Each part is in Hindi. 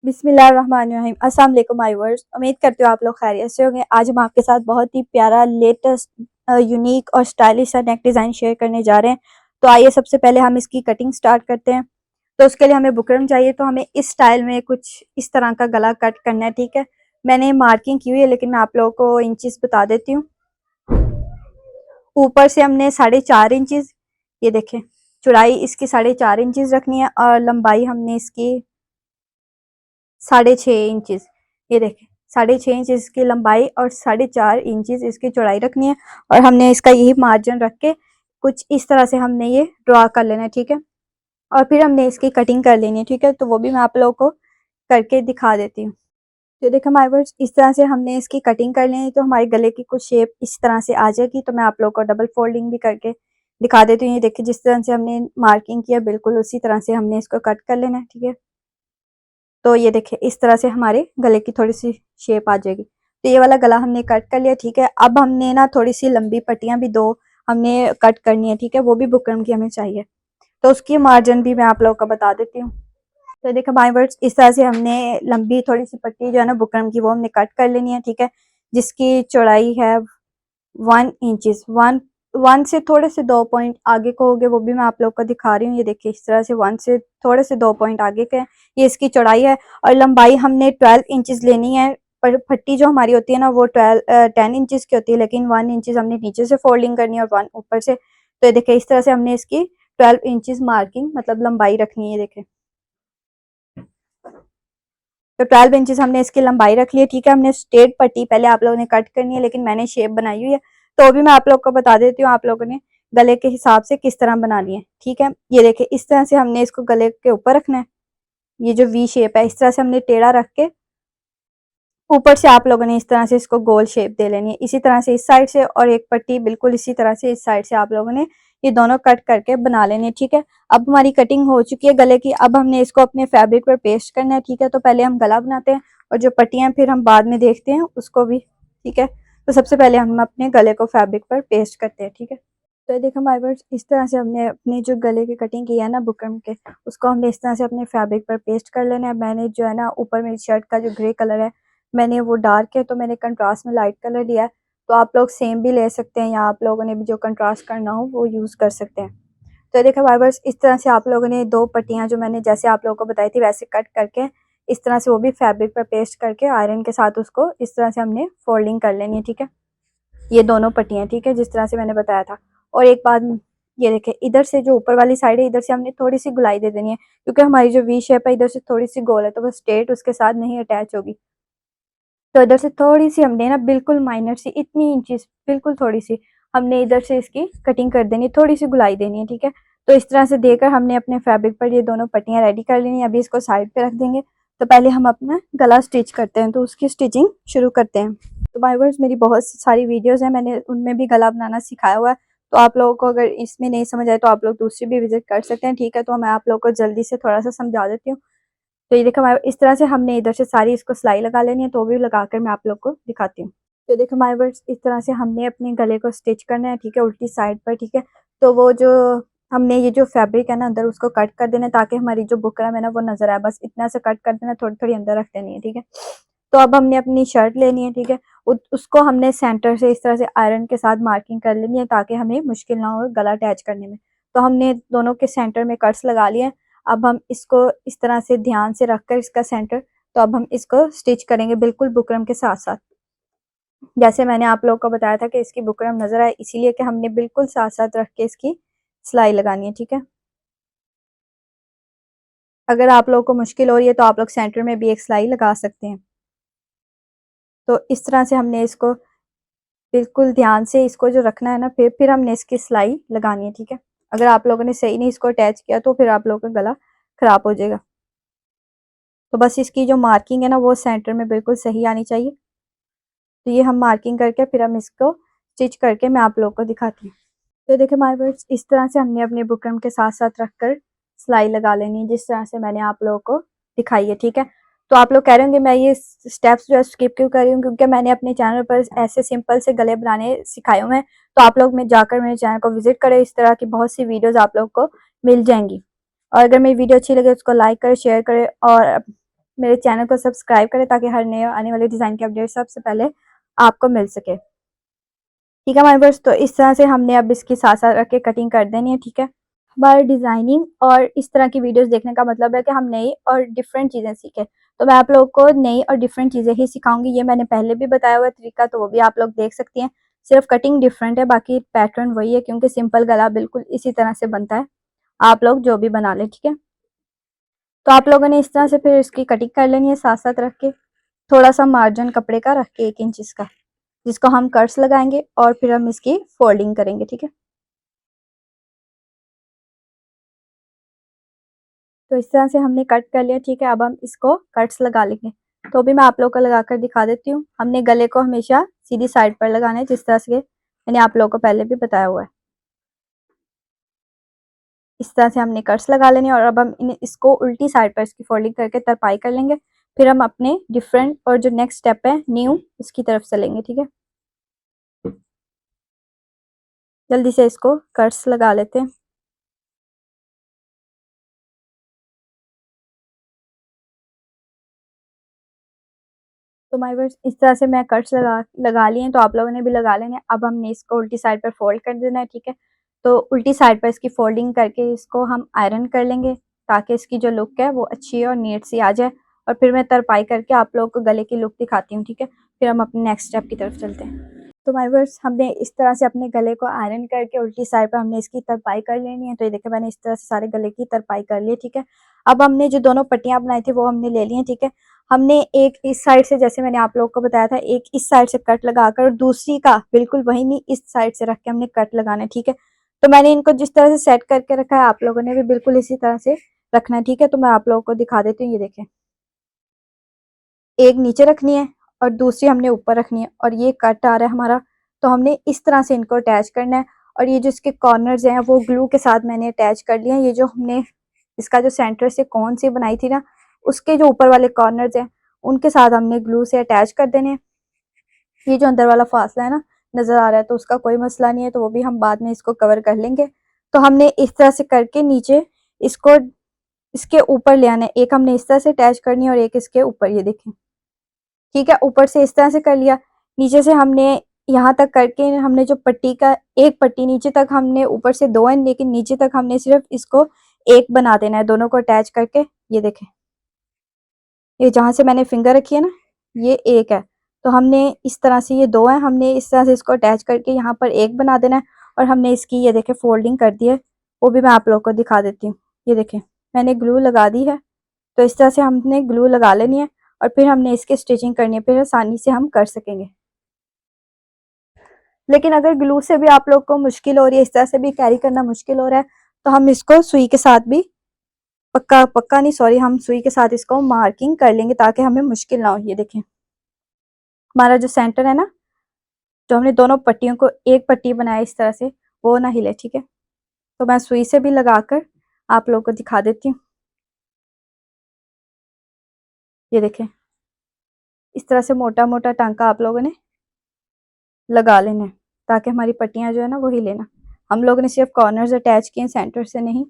बिस्मिल्लाहिर्रहमानिर्रहीम। अस्सलाम वालेकुम व्यूअर्स, उम्मीद करती हूँ आप लोग खैरियत से होंगे। आज हम आपके साथ बहुत ही प्यारा लेटेस्ट यूनिक और स्टाइलिश सा नेक डिज़ाइन शेयर करने जा रहे हैं। तो आइए सबसे पहले हम इसकी कटिंग स्टार्ट करते हैं। तो उसके लिए हमें बुकरम चाहिए, तो हमें इस स्टाइल में कुछ इस तरह का गला कट करना है। ठीक है, मैंने मार्किंग की हुई है लेकिन मैं आप लोगों को इंचेस बता देती हूँ। ऊपर से हमने 4.5 इंचेस, ये देखें, चौड़ाई इसकी 4.5 इंचेस रखनी है और लंबाई हमने इसकी 6.5 इंचेस, ये देखें 6.5 इंच इसकी लंबाई और 4.5 इंचेस इसकी चौड़ाई रखनी है। और हमने इसका यही मार्जिन रख के कुछ इस तरह से हमने ये ड्रॉ कर लेना है। ठीक है, और फिर हमने इसकी कटिंग कर लेनी है। ठीक है, तो वो भी मैं आप लोगों को करके दिखा देती हूँ। तो देखो माय वर्ड्स, इस तरह से हमने इसकी कटिंग कर लेनी है तो हमारे गले की कुछ शेप इस तरह से आ जाएगी। तो मैं आप लोगों को डबल फोल्डिंग भी करके दिखा देती हूँ। ये देखिए, जिस तरह से हमने मार्किंग किया बिल्कुल उसी तरह से हमने इसको कट कर लेना है। ठीक है, तो ये देखिए इस तरह से हमारे गले की थोड़ी सी शेप आ जाएगी। तो ये वाला गला हमने कट कर लिया। ठीक है, अब हमने ना थोड़ी सी लंबी पट्टियां भी दो हमने कट करनी है। ठीक है, वो भी बुकरम की हमें चाहिए, तो उसकी मार्जिन भी मैं आप लोगों को बता देती हूँ। तो देखो माय वर्ड्स, इस तरह से हमने लंबी थोड़ी सी पट्टी जो है ना बुकरम की, वो हमने कट कर लेनी है। ठीक है, जिसकी चौड़ाई है 1 इंचेस, वन से थोड़े से 2 पॉइंट आगे को होगे, वो भी मैं आप लोग को दिखा रही हूँ। ये देखिए इस तरह से 1 से थोड़े से 2 पॉइंट आगे के ये इसकी चौड़ाई है। और लंबाई हमने 12 इंचेस लेनी है। पर पट्टी जो हमारी होती है ना वो 10 इंचेस की होती है, लेकिन 1 इंचेस हमने नीचे से फोल्डिंग करनी है और 1 ऊपर से। तो ये देखिए इस तरह से हमने इसकी 12 इंचेस मार्किंग मतलब लंबाई रखनी है। देखें, तो 12 इंचेस हमने इसकी लंबाई रख ली है। ठीक है, हमने स्ट्रेट पट्टी पहले आप लोगों ने कट करनी है, लेकिन मैंने शेप बनाई हुई है तो भी मैं आप लोग को बता देती हूँ आप लोगों ने गले के हिसाब से किस तरह बनानी है। ठीक है, ये देखिए इस तरह से हमने इसको गले के ऊपर रखना है। ये जो वी शेप है इस तरह से हमने टेढ़ा रख के ऊपर से आप लोगों ने इस तरह से इसको गोल शेप दे लेनी है। इसी तरह से इस साइड से और एक पट्टी बिल्कुल इसी तरह से इस साइड से आप लोगों ने ये दोनों कट करके बना लेने हैं। ठीक है, अब हमारी कटिंग हो चुकी है गले की। अब हमने इसको अपने फैब्रिक पर पेस्ट करना है। ठीक है, तो पहले हम गला बनाते हैं और जो पट्टियां फिर हम बाद में देखते हैं उसको भी। ठीक है, तो सबसे पहले हम अपने गले को फैब्रिक पर पेस्ट करते हैं। ठीक है, तो ये देखो माय वर्ड्स, इस तरह से हमने अपनी जो गले की कटिंग की है ना बुकरम के, उसको हमने इस तरह से अपने फैब्रिक पर पेस्ट कर लेना है। मैंने जो है ना ऊपर मेरी शर्ट का जो ग्रे कलर है मैंने वो डार्क है, तो मैंने कंट्रास्ट में लाइट कलर लिया है। तो आप लोग सेम भी ले सकते हैं या आप लोगों ने भी जो कंट्रास्ट करना हो वो यूज़ कर सकते हैं। तो देखो वाइबर्स, इस तरह से आप लोगों ने दो पट्टियां जो मैंने जैसे आप लोगों को बताई थी वैसे कट करके इस तरह से वो भी फैब्रिक पर पेस्ट करके आयरन के साथ उसको इस तरह से हमने फोल्डिंग कर लेनी है। ठीक है, ये दोनों पट्टियां, ठीक है, जिस तरह से मैंने बताया था। और एक बात, ये देखें इधर से जो ऊपर वाली साइड है इधर से हमने थोड़ी सी गुलाई दे देनी है, क्योंकि हमारी जो वी शेप है इधर से थोड़ी सी गोल है तो वो स्ट्रेट उसके साथ नहीं अटैच होगी। तो इधर से थोड़ी सी हमने ना बिल्कुल माइनर सी इतनी इंचेस बिल्कुल थोड़ी सी हमने इधर से इसकी कटिंग कर देनी है, थोड़ी सी गुलाई देनी है। ठीक है, तो इस तरह से देकर हमने अपने फैब्रिक पर ये दोनों पट्टियां रेडी कर लेनी है। अभी इसको साइड पे रख देंगे। तो पहले हम अपना गला स्टिच करते हैं, तो उसकी स्टिचिंग शुरू करते हैं। तो माय व्यूअर्स, मेरी बहुत सारी वीडियोस हैं, मैंने उनमें भी गला बनाना सिखाया हुआ है। तो आप लोगों को अगर इसमें नहीं समझ आए तो आप लोग दूसरी भी विजिट कर सकते हैं। ठीक है, तो मैं आप लोगों को जल्दी से थोड़ा सा समझा देती हूँ। तो ये देखो हमारे इस तरह से हमने इधर से सारी इसको सिलाई लगा लेनी है, तो भी लगाकर मैं आप लोग को दिखाती हूँ। तो देखो हमारे वर्ड्स, इस तरह से हमने अपने गले को स्टिच करना है। ठीक है, उल्टी साइड पर। ठीक है, तो वो जो हमने ये जो फैब्रिक है ना अंदर उसको कट कर देना है ताकि हमारी जो बुकरम है ना वो नजर आए, बस इतना से कट कर देना, थोड़ी थोड़ी अंदर रख देनी है। ठीक है, तो अब हमने अपनी शर्ट लेनी है। ठीक है, उसको हमने सेंटर से इस तरह से आयरन के साथ मार्किंग कर लेनी है ताकि हमें मुश्किल ना हो गला अटैच करने में। तो हमने दोनों के सेंटर में कट्स लगा लिए हैं। अब हम इसको इस तरह से ध्यान से रखकर इसका सेंटर, तो अब हम इसको स्टिच करेंगे बिल्कुल बुकरम के साथ साथ। जैसे मैंने आप लोगों को बताया था कि इसकी बुकरम नजर आए, इसीलिए कि हमने बिल्कुल साथ साथ रख के इसकी सिलाई लगानी है। ठीक है, अगर आप लोगों को मुश्किल हो रही है तो आप लोग सेंटर में भी एक सिलाई लगा सकते हैं। तो इस तरह से हमने इसको बिल्कुल ध्यान से इसको जो रखना है ना, फिर हमने इसकी सिलाई लगानी है। ठीक है, अगर आप लोगों ने सही नहीं इसको अटैच किया तो फिर आप लोगों का गला खराब हो जाएगा। तो बस इसकी जो मार्किंग है ना वो सेंटर में बिल्कुल सही आनी चाहिए। तो ये हम मार्किंग करके फिर हम इसको स्टिच करके मैं आप लोगों को दिखाती हूँ। तो देखिए हमारे वर्ड्स, इस तरह से हमने अपने बुकरम के साथ साथ रखकर सिलाई लगा लेनी है जिस तरह से मैंने आप लोगों को दिखाई है। ठीक है, तो आप लोग कह रहे होंगे मैं ये स्टेप्स जो है स्किप क्यों कर रही हूँ, क्योंकि मैंने अपने चैनल पर ऐसे सिंपल से गले बनाने सिखाए हुए हैं। तो आप लोग में जाकर मेरे चैनल को विजिट करें, इस तरह की बहुत सी वीडियोस आप लोग को मिल जाएंगी। और अगर मेरी वीडियो अच्छी लगे उसको लाइक करें, शेयर करें और मेरे चैनल को सब्सक्राइब करें ताकि हर नए आने वाले डिज़ाइन के अपडेट सबसे पहले आपको मिल सके। ठीक है हमारे पास, तो इस तरह से हमने अब इसकी साथ साथ रख के कटिंग कर देनी है। ठीक है, हमारे डिज़ाइनिंग और इस तरह की वीडियोस देखने का मतलब है कि हम नई और डिफरेंट चीज़ें सीखें। तो मैं आप लोगों को नई और डिफरेंट चीज़ें ही सिखाऊंगी। ये मैंने पहले भी बताया हुआ तरीका, तो वो भी आप लोग देख सकती हैं। सिर्फ कटिंग डिफरेंट है, बाकी पैटर्न वही है, क्योंकि सिंपल गला बिल्कुल इसी तरह से बनता है, आप लोग जो भी बना लें। ठीक है, तो आप लोगों ने इस तरह से फिर इसकी कटिंग कर लेनी है साथ साथ रख के। थोड़ा सा मार्जिन कपड़े का रख के 1 इंच इसका, जिसको हम कर्स लगाएंगे और फिर हम इसकी फोल्डिंग करेंगे। ठीक है, तो इस तरह से हमने कट कर लिया। ठीक है, अब हम इसको कट्स लगा लेंगे। तो भी मैं आप लोगों को लगा कर दिखा देती हूँ। हमने गले को हमेशा सीधी साइड पर लगाना है, जिस तरह से मैंने आप लोगों को पहले भी बताया हुआ है। इस तरह से हमने कट्स लगा लेने और अब हम इसको उल्टी साइड पर इसकी फोल्डिंग करके तरपाई कर लेंगे। फिर हम अपने डिफरेंट और जो नेक्स्ट स्टेप है न्यू, उसकी तरफ चलेंगे। ठीक है, जल्दी से इसको कट्स लगा लेते हैं। तो माय वर्स, इस तरह से मैं कट्स लगा लिए हैं, तो आप लोगों ने भी लगा लेने। अब हमने इसको उल्टी साइड पर फोल्ड कर देना है। ठीक है, तो उल्टी साइड पर इसकी फोल्डिंग करके इसको हम आयरन कर लेंगे, ताकि इसकी जो लुक है वो अच्छी और नीट सी आ जाए। और फिर मैं तरपाई करके आप लोगों को गले की लुक दिखाती हूँ। ठीक है, फिर हम अपने नेक्स्ट स्टेप की तरफ चलते हैं। तो माय वर्स, हमने इस तरह से अपने गले को आयरन करके उल्टी साइड पर हमने इसकी तरपाई कर लेनी है। तो ये देखिए, मैंने इस तरह से सारे गले की तरपाई कर ली है। ठीक है, अब हमने जो दोनों पट्टियां बनाई थी वो हमने ले ली हैं। ठीक है, हमने एक इस साइड से, जैसे मैंने आप लोगों को बताया था, एक इस साइड से कट लगाकर और दूसरी का बिल्कुल वही नहीं इस साइड से रख के हमने कट लगाना है। ठीक है, तो मैंने इनको जिस तरह से सेट करके रखा है, आप लोगों ने भी बिल्कुल इसी तरह से रखना है। ठीक है, तो मैं आप लोगों को दिखा देती हूँ। ये देखें, एक नीचे रखनी है और दूसरी हमने ऊपर रखनी है, और ये कट आ रहा है हमारा, तो हमने इस तरह से इनको अटैच करना है। और ये जो इसके कॉर्नर्स हैं वो ग्लू के साथ मैंने अटैच कर लिए हैं। ये जो हमने इसका जो सेंटर से कौन सी बनाई थी ना, उसके जो ऊपर वाले कॉर्नर्स हैं उनके साथ हमने ग्लू से अटैच कर देने हैं। ये जो अंदर वाला फासला है ना, नजर आ रहा है, तो उसका कोई मसला नहीं है, तो वो भी हम बाद में इसको कवर कर लेंगे। तो हमने इस तरह से करके नीचे इसको इसके ऊपर ले आना है। एक हमने इस तरह से अटैच करनी है और एक इसके ऊपर, ये देखें। ठीक है, ऊपर से इस तरह से कर लिया, नीचे से हमने यहाँ तक करके हमने जो पट्टी का एक पट्टी नीचे तक, हमने ऊपर से 2 है लेकिन नीचे तक हमने सिर्फ इसको एक बना देना है, दोनों को अटैच करके। ये देखें, ये जहां से मैंने फिंगर रखी है ना, ये एक है, तो हमने इस तरह से, ये 2 है, हमने इस तरह से इसको अटैच करके यहाँ पर एक बना देना है। और हमने इसकी ये देखें फोल्डिंग कर दी है, वो भी मैं आप लोगों को दिखा देती हूँ। ये देखें, मैंने ग्लू लगा दी है, तो इस तरह से हमने ग्लू लगा लेनी है और फिर हमने इसकी स्टिचिंग करनी है, फिर आसानी से हम कर सकेंगे। लेकिन अगर ग्लू से भी आप लोग को मुश्किल हो रही है, इस तरह से भी कैरी करना मुश्किल हो रहा है, तो हम इसको सुई के साथ भी, पक्का पक्का नहीं सॉरी, हम सुई के साथ इसको मार्किंग कर लेंगे ताकि हमें मुश्किल ना हो। ये देखें, हमारा जो सेंटर है ना, जो हमने दोनों पट्टियों को एक पट्टी बनाया इस तरह से, वो ना हिले। ठीक है, तो मैं सुई से भी लगाकर आप लोगों को दिखा देती हूँ। ये देखें, इस तरह से मोटा मोटा टांका आप लोगों ने लगा लेना है, ताकि हमारी पट्टियां जो है ना वो हिले ना। हम लोगों ने सिर्फ कॉर्नर्स अटैच किए, सेंटर से नहीं।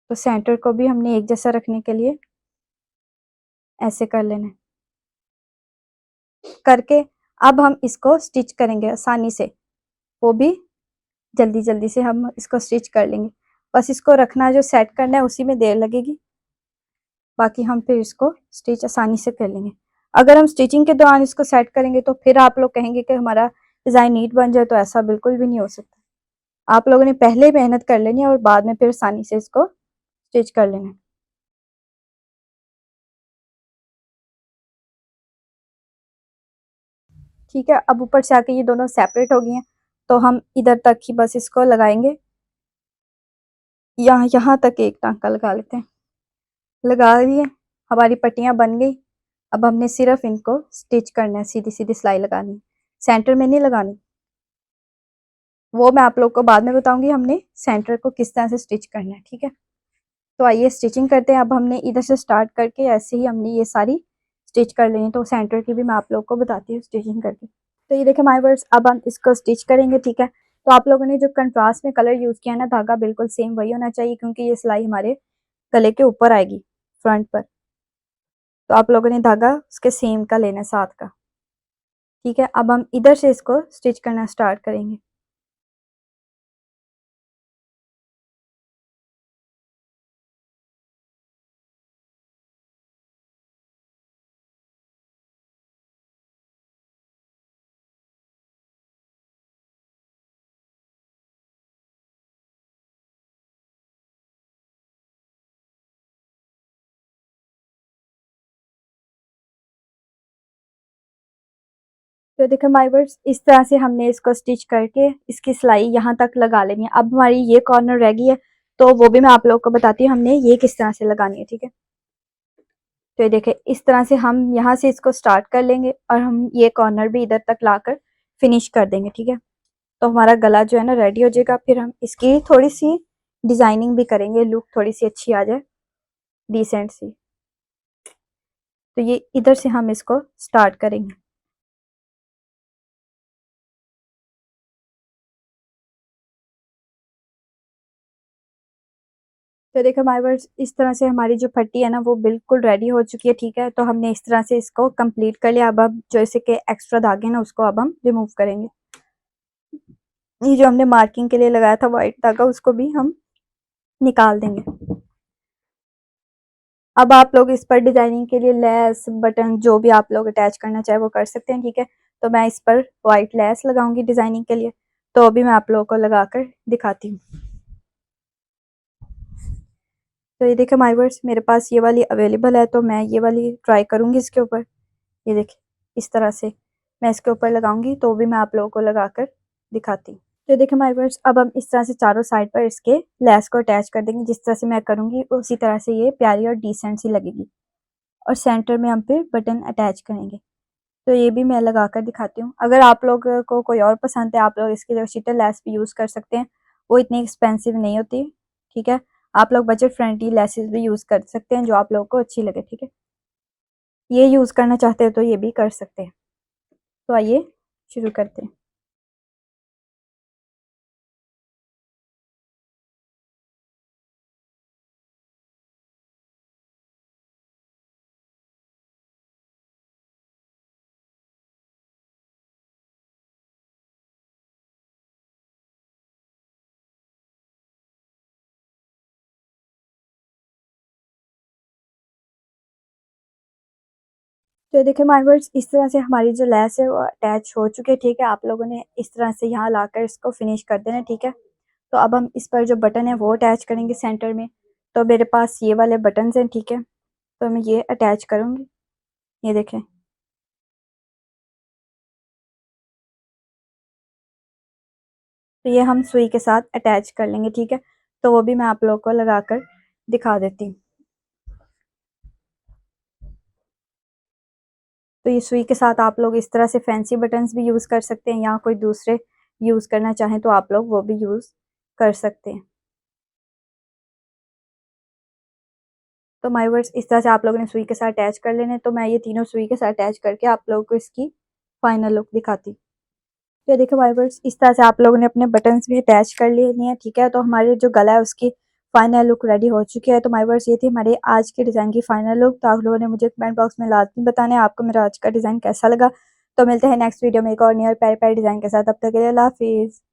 तो सेंटर को भी हमने एक जैसा रखने के लिए ऐसे कर लेना है करके। अब हम इसको स्टिच करेंगे आसानी से, वो भी जल्दी जल्दी से हम इसको स्टिच कर लेंगे। बस इसको रखना, जो सेट करना है उसी में देर लगेगी, बाकी हम फिर इसको स्टिच आसानी से कर लेंगे। अगर हम स्टिचिंग के दौरान इसको सेट करेंगे तो फिर आप लोग कहेंगे कि हमारा डिज़ाइन नीट बन जाए, तो ऐसा बिल्कुल भी नहीं हो सकता। आप लोगों ने पहले मेहनत कर लेनी है और बाद में फिर आसानी से इसको स्टिच कर लेना है। ठीक है, अब ऊपर से आके ये दोनों सेपरेट हो गई हैं, तो हम इधर तक ही बस इसको लगाएंगे। यहाँ यहाँ तक एक टांका लगा लेते हैं। लगा लिए, हमारी पट्टियाँ बन गई। अब हमने सिर्फ इनको स्टिच करना है, सीधी सीधी सिलाई लगानी, सेंटर में नहीं लगानी। वो मैं आप लोग को बाद में बताऊंगी हमने सेंटर को किस तरह से स्टिच करना है। ठीक है, तो आइए स्टिचिंग करते हैं। अब हमने इधर से स्टार्ट करके ऐसे ही हमने ये सारी स्टिच कर लेनी, तो सेंटर की भी मैं आप लोग को बताती हूँ स्टिचिंग करके। तो ये देखें माय वर्ड्स, अब हम इसको स्टिच करेंगे। ठीक है, तो आप लोगों ने जो कंट्रास्ट में कलर यूज़ किया है ना, धागा बिल्कुल सेम वही होना चाहिए, क्योंकि ये सिलाई हमारे गले के ऊपर आएगी फ्रंट पर। तो आप लोगों ने धागा उसके सेम का लेना है, 7 का। ठीक है, अब हम इधर से इसको स्टिच करना स्टार्ट करेंगे। तो देखो माय वर्ड्स, इस तरह से हमने इसको स्टिच करके इसकी सिलाई यहाँ तक लगा लेनी है। अब हमारी ये कॉर्नर रह गई है, तो वो भी मैं आप लोगों को बताती हूँ हमने ये किस तरह से लगानी है। ठीक है, तो ये देखें, इस तरह से हम यहाँ से इसको स्टार्ट कर लेंगे और हम ये कॉर्नर भी इधर तक लाकर फिनिश कर देंगे। ठीक है, तो हमारा गला जो है ना रेडी हो जाएगा। फिर हम इसकी थोड़ी सी डिजाइनिंग भी करेंगे, लुक थोड़ी सी अच्छी आ जाए, डिसेंट सी। तो ये इधर से हम इसको स्टार्ट करेंगे। तो देखो हमारे पास इस तरह से हमारी जो पट्टी है ना वो बिल्कुल रेडी हो चुकी है। ठीक है, तो हमने इस तरह से इसको कंप्लीट कर लिया। अब जो इसे के एक्स्ट्रा धागे ना उसको अब हम रिमूव करेंगे। ये जो हमने मार्किंग के लिए लगाया था व्हाइट धागा उसको भी हम निकाल देंगे। अब आप लोग इस पर डिजाइनिंग के लिए लेस बटन जो भी आप लोग अटैच करना चाहे वो कर सकते हैं। ठीक है, तो मैं इस पर व्हाइट लेस लगाऊंगी डिजाइनिंग के लिए, तो अभी मैं आप लोगों को लगाकर दिखाती हूँ। तो ये देखिए माय वर्स, मेरे पास ये वाली अवेलेबल है, तो मैं ये वाली ट्राई करूंगी इसके ऊपर। ये देखिए इस तरह से मैं इसके ऊपर लगाऊंगी, तो भी मैं आप लोगों को लगाकर दिखाती हूँ। तो देखिए माय वर्स, अब हम इस तरह से चारों साइड पर इसके लेस को अटैच कर देंगे। जिस तरह से मैं करूंगी उसी तरह से ये प्यारी और डिसेंट सी लगेगी। और सेंटर में हम फिर बटन अटैच करेंगे। तो ये भी मैं लगा कर दिखाती हूँ। अगर आप लोग को कोई और पसंद है, आप लोग इसकी जगह शीटर लेस भी यूज़ कर सकते हैं, वो इतनी एक्सपेंसिव नहीं होती। ठीक है, आप लोग बजट फ्रेंडली लेसेस भी यूज़ कर सकते हैं जो आप लोगों को अच्छी लगे। ठीक है, ये यूज़ करना चाहते हैं तो ये भी कर सकते हैं। तो आइए शुरू करते हैं। तो देखिए माय वर्ड्स, इस तरह से हमारी जो लेस है वो अटैच हो चुकी है। ठीक है, आप लोगों ने इस तरह से यहाँ लाकर इसको फिनिश कर देना। ठीक है, तो अब हम इस पर जो बटन है वो अटैच करेंगे सेंटर में। तो मेरे पास ये वाले बटन्स हैं। ठीक है, तो मैं ये अटैच करूँगी। ये देखें, तो ये हम सुई के साथ अटैच कर लेंगे। ठीक है, तो वो भी मैं आप लोगों को लगाकर दिखा देती हूँ। तो ये सुई के साथ आप लोग इस तरह से फैंसी बटन्स भी यूज़ कर सकते हैं, या कोई दूसरे यूज़ करना चाहें तो आप लोग वो भी यूज़ कर सकते हैं। तो माय वर्ड्स, इस तरह से आप लोगों ने सुई के साथ अटैच कर लेने। तो मैं ये तीनों सुई के साथ अटैच करके आप लोगों को इसकी फाइनल लुक दिखाती हूँ। तो देखो माय वर्ड्स, इस तरह से आप लोगों ने अपने बटन्स भी अटैच कर लिए हैं। ठीक है, तो हमारे जो गला है उसकी फाइनल लुक रेडी हो चुकी है। तो माय वर्ड्स, ये थी हमारे आज के डिज़ाइन की फाइनल लुक। तो आप लोगों ने मुझे कमेंट बॉक्स में लाजमी बताना है आपको मेरा आज का डिज़ाइन कैसा लगा। तो मिलते हैं नेक्स्ट वीडियो में एक और नई और प्यारे प्यारे डिज़ाइन के साथ। तब तक के लिए अल्लाह हाफिज़।